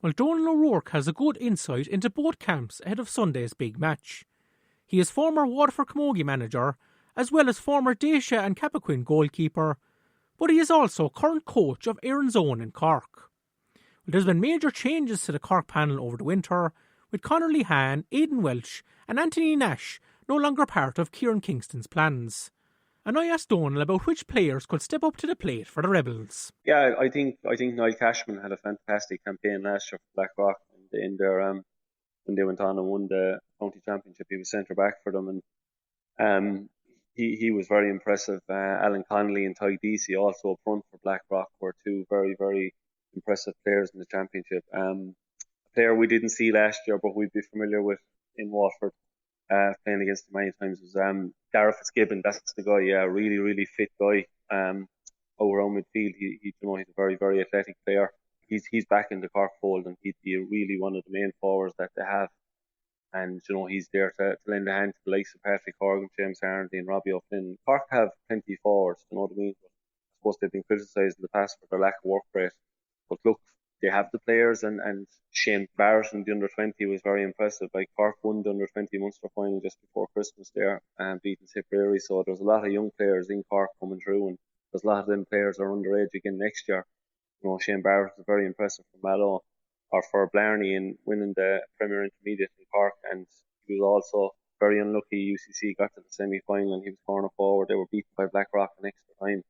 Well, Donal O'Rourke has a good insight into both camps ahead of Sunday's big match. He is former Waterford camogie manager, as well as former Dacia and Cappoquin goalkeeper, but he is also current coach of Erins Own in Cork. Well, there's been major changes to the Cork panel over the winter, with Conor Lehan, Aidan Welch and Anthony Nash no longer part of Kieran Kingston's plans. And I asked Donal about which players could step up to the plate for the Rebels. Yeah, I think Niall Cashman had a fantastic campaign last year for Blackrock in their when they went on and won the county championship. He was centre back for them, and he was very impressive. Alan Connolly and Ty Deasy also up front for Blackrock were two very, very impressive players in the championship. A player we didn't see last year, but we'd be familiar with in Waterford, playing against him many times, was Dara Fitzgibbon. That's the guy, yeah, really, really fit guy. Over on midfield, he's a very, very athletic player. He's back in the Cork fold, and he'd be really one of the main forwards that they have. And he's there to lend a hand to the likes of Patrick Horgan, James Harnedy, and Robbie O'Flynn. Cork have plenty of forwards, you know what I mean? But I suppose they've been criticised in the past for their lack of work rate. But look, they have the players, and Shane Barrett in the under-20 was very impressive. Like, Cork won the under-20 Munster final just before Christmas there, and beating Tipperary. So there's a lot of young players in Cork coming through, and there's a lot of them players are underage again next year. Shane Barrett was very impressive for Mallow, or for Blarney, in winning the Premier Intermediate in Cork, and he was also very unlucky. UCC got to the semi-final and he was corner forward. They were beaten by Blackrock in extra time.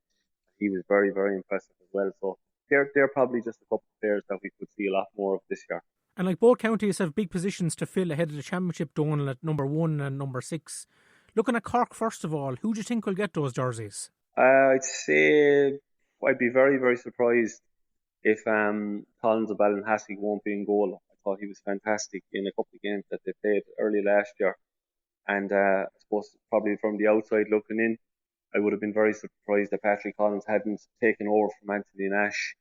He was very, very impressive as well. So they're probably just a couple of players that we could see a lot more of this year. And like, both counties have big positions to fill ahead of the championship, Donal, at number 1 and number 6. Looking at Cork first of all, who do you think will get those jerseys? I'd say I'd be very, very surprised if Collins of Ballinhassig won't be in goal. I thought he was fantastic in a couple of games that they played early last year. And I suppose probably from the outside looking in, I would have been very surprised that Patrick Collins hadn't taken over from Anthony Nash.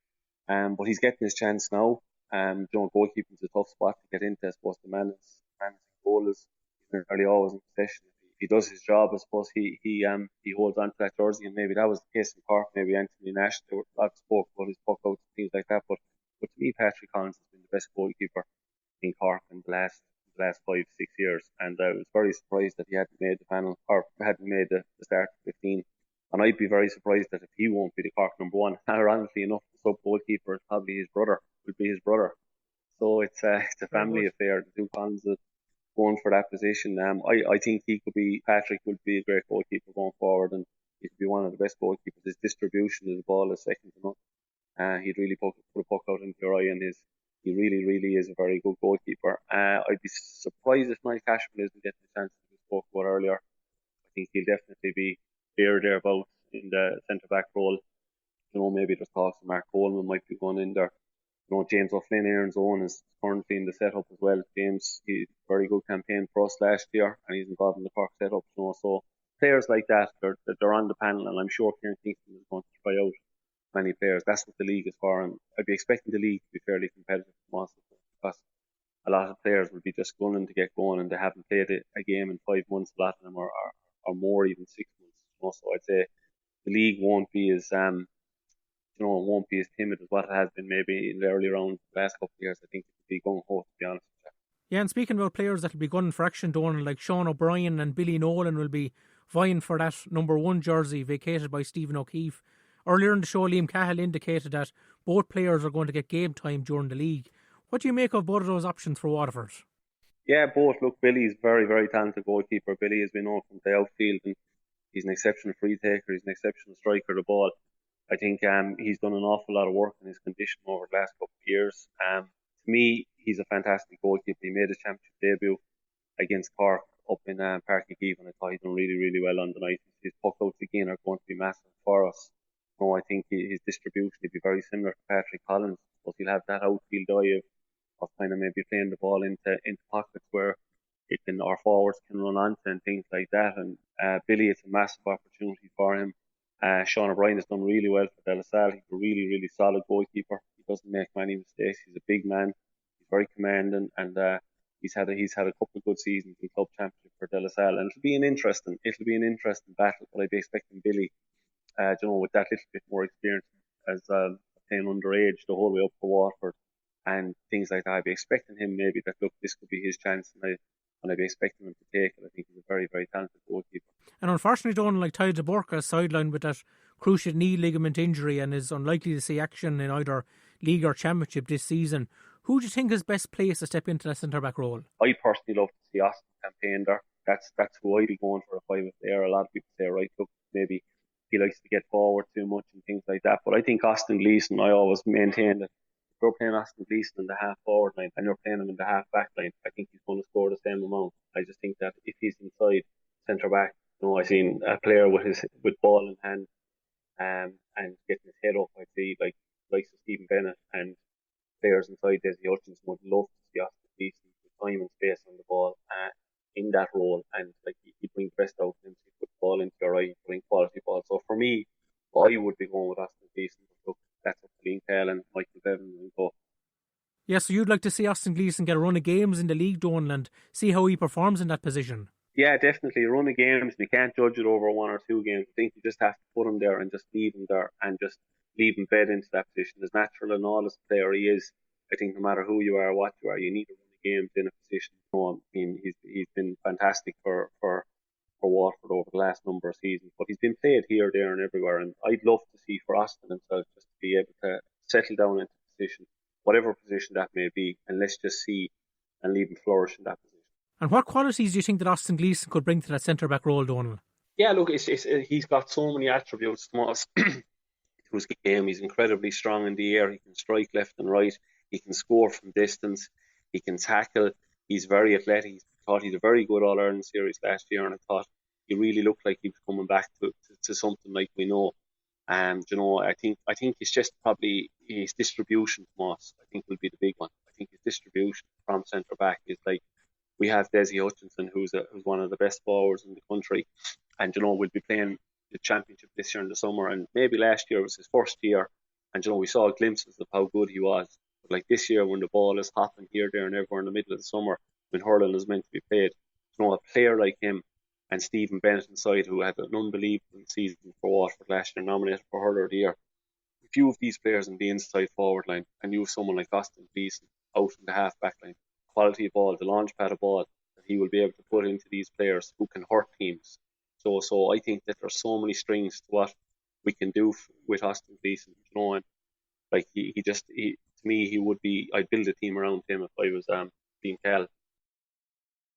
But he's getting his chance now. Goalkeeping is a tough spot to get into. I suppose the man's goal is nearly always in possession. If he does his job, I suppose he holds on to that jersey, and maybe that was the case in Cork. Maybe Anthony Nash, there were a lot of spoke about his puck outs and things like that. But to me, Patrick Collins has been the best goalkeeper in Cork in the last 5-6 years, and I was very surprised that he hadn't made the panel, or hadn't made the start of 15. And I'd be very surprised that if he won't be the Cork number 1, ironically enough, the sub goalkeeper is probably his brother. Would be his brother. So it's a family affair. The two Collins going for that position. I think Patrick would be a great goalkeeper going forward, and he could be one of the best goalkeepers. His distribution of the ball is second to none. He'd really put a puck out into your eye, and he really, really is a very good goalkeeper. I'd be surprised if Niall Cashman isn't getting the chance that we spoke about earlier. I think he'll definitely be thereabouts in the centre-back role. Maybe there's talks Mark Coleman might be going in there. James O'Flynn, Erins Own, is currently in the setup as well. James, he had a very good campaign for us last year, and he's involved in the Cork setup. So players like that, they're on the panel, and I'm sure Kieran Kingston is going to try out many players. That's what the league is for, and I'd be expecting the league to be fairly competitive because a lot of players will be just gunning to get going, and they haven't played a game in 5 months. A lot of them are more, even 6 months. So I'd say the league won't be as won't be as timid as what it has been maybe in the early rounds the last couple of years. I think it could be going home, to be honest with you. Yeah, and speaking about players that will be gunning for action, Donal, like Sean O'Brien and Billy Nolan will be vying for that number 1 jersey vacated by Stephen O'Keefe. Earlier in the show, Liam Cahill indicated that both players are going to get game time during the league. What do you make of both of those options for Waterford? Yeah, both. Look, Billy's very, very talented goalkeeper. Billy has been known from the outfield, and he's an exceptional free taker. He's an exceptional striker of the ball. I think he's done an awful lot of work in his condition over the last couple of years. To me, he's a fantastic goalkeeper. He made his championship debut against Cork up in Páirc Uí Chaoimh, and I thought he done really, really well on the night. His puck outs again are going to be massive for us. I think his distribution will be very similar to Patrick Collins, but he'll have that outfield eye of kind of maybe playing the ball into pockets where our forwards can run onto and things like that. And Billy, it's a massive opportunity for him. Sean O'Brien has done really well for De La Salle. He's a really, really solid goalkeeper. He doesn't make many mistakes. He's a big man. He's very commanding, and he's had a couple of good seasons in club championship for De La Salle. And it'll be an interesting battle. But I'd be expecting Billy, with that little bit more experience as playing underage the whole way up for Waterford, and things like that. I'd be expecting him maybe that, look, this could be his chance, and I'd be expecting him to take it. I think he's a very, very talented goalkeeper. And unfortunately, Donal, like Tyler Burke, is sidelined with that cruciate knee ligament injury and is unlikely to see action in either league or championship this season. Who do you think is best placed to step into that centre-back role? I personally love to see Austin campaign there. That's who I'd be going for if I was there. A lot of people say, right, look, maybe he likes to get forward too much and things like that. But I think Austin Gleeson, I always maintain that if you're playing Austin Gleeson in the half forward line and you're playing him in the half back line, I think he's going to score the same amount. I just think that if he's inside centre back, I've seen a player with ball in hand and getting his head up. I see like Stephen Bennett and players inside Desi Hutchinson would love to see Austin Gleeson with time and space on the ball in that role, and like he'd bring the best out of him. He'd put the ball into your eye, bring quality ball. So for me, I would be going with Austin Gleeson. Look, that's up to Liam Cahill and Michael Bevan and go. Yeah, so you'd like to see Austin Gleeson get a run of games in the league, Donal, and see how he performs in that position? Yeah, definitely. A run of games, you can't judge it over 1 or 2 games. I think you just have to put him there and just leave him there and just leave him bed into that position. As natural and all as a player he is, I think no matter who you are, what you are, you need a run of games in a position. I mean, he's been fantastic for Waterford over the last number of seasons, but he's been played here, there and everywhere, and I'd love to see for Austin himself just to be able to settle down into position, whatever position that may be, and let's just see and leave him flourish in that position. And what qualities do you think that Austin Gleeson could bring to that centre-back role, Donal? Yeah, look, he's got so many attributes to his game. He's incredibly strong in the air. He can strike left and right. He can score from distance. He can tackle. He's very athletic. I thought he had a very good All-Ireland series last year, and I thought he really looked like he was coming back to something like we know. And I think it's just probably his distribution from us. I think will be the big one. I think his distribution from centre back is like, we have Desi Hutchinson, who's one of the best forwards in the country, and we'll be playing the championship this year in the summer, and maybe last year was his first year, and we saw glimpses of how good he was. But like this year, when the ball is hopping here, there, and everywhere in the middle of the summer, when hurling is meant to be played, a player like him and Stephen Bennett inside, who had an unbelievable season for Waterford last year, nominated for Hurler of the Year. If you have these players in the inside forward line, and you have someone like Austin Gleeson out in the half back line, quality of ball, the launch pad of ball that he will be able to put into these players who can hurt teams. So I think that there's so many strings to what we can do with Austin Gleeson, and like to me, he would be. I'd build a team around him if I was Liam Cahill.